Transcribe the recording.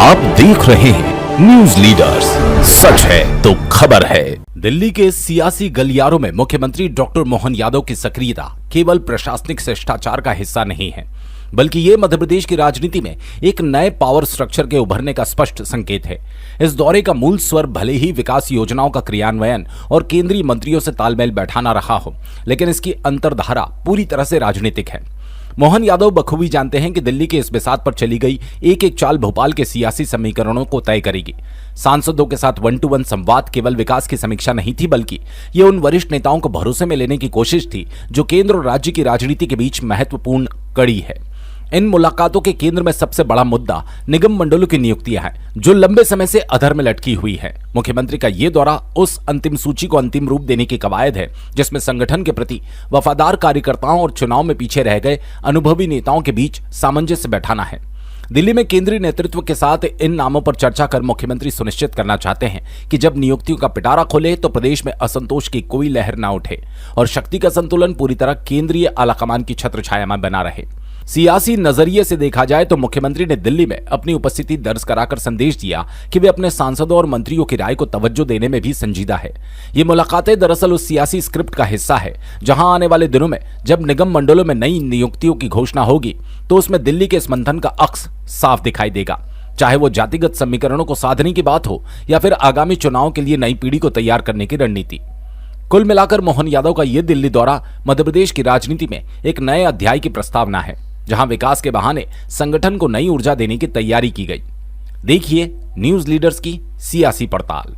आप देख रहे हैं न्यूज लीडर्स, सच है तो खबर है। दिल्ली के सियासी गलियारों में मुख्यमंत्री डॉक्टर मोहन यादव की सक्रियता केवल प्रशासनिक शिष्टाचार का हिस्सा नहीं है, बल्कि ये मध्य प्रदेश की राजनीति में एक नए पावर स्ट्रक्चर के उभरने का स्पष्ट संकेत है। इस दौरे का मूल स्वर भले ही विकास योजनाओं का क्रियान्वयन और केंद्रीय मंत्रियों से तालमेल बैठाना रहा हो, लेकिन इसकी अंतर्धारा पूरी तरह से राजनीतिक है। मोहन यादव बखूबी जानते हैं कि दिल्ली के इस बिसात पर चली गई एक एक चाल भोपाल के सियासी समीकरणों को तय करेगी। सांसदों के साथ 1-to-1 संवाद केवल विकास की समीक्षा नहीं थी, बल्कि ये उन वरिष्ठ नेताओं को भरोसे में लेने की कोशिश थी जो केंद्र और राज्य की राजनीति के बीच महत्वपूर्ण कड़ी है। इन मुलाकातों के केंद्र में सबसे बड़ा मुद्दा निगम मंडलों की नियुक्तियां हैं, जो लंबे समय से अधर में लटकी हुई है। मुख्यमंत्री का ये दौरा उस अंतिम सूची को अंतिम रूप देने की कवायद है, जिसमें संगठन के प्रति वफादार कार्यकर्ताओं और चुनाव में पीछे रह गए अनुभवी नेताओं के बीच सामंजस्य बैठाना है। दिल्ली में केंद्रीय नेतृत्व के साथ इन नामों पर चर्चा कर मुख्यमंत्री सुनिश्चित करना चाहते हैं कि जब नियुक्तियों का पिटारा खोले तो प्रदेश में असंतोष की कोई लहर न उठे और शक्ति का संतुलन पूरी तरह केंद्रीय आलाकमान की छत्रछाया में बना रहे। सियासी नजरिए से देखा जाए तो मुख्यमंत्री ने दिल्ली में अपनी उपस्थिति दर्ज कराकर संदेश दिया कि वे अपने सांसदों और मंत्रियों की राय को तवज्जो देने में भी संजीदा है। ये मुलाकातें दरअसल उस सियासी स्क्रिप्ट का हिस्सा है, जहां आने वाले दिनों में जब निगम मंडलों में नई नियुक्तियों की घोषणा होगी तो उसमें दिल्ली के इस मंथन का अक्स साफ दिखाई देगा, चाहे वो जातिगत समीकरणों को साधने की बात हो या फिर आगामी चुनाव के लिए नई पीढ़ी को तैयार करने की रणनीति। कुल मिलाकर मोहन यादव का यह दिल्ली दौरा मध्य प्रदेश की राजनीति में एक नए अध्याय की प्रस्तावना है, जहां विकास के बहाने संगठन को नई ऊर्जा देने की तैयारी की गई। देखिए न्यूज लीडर्स की सियासी पड़ताल।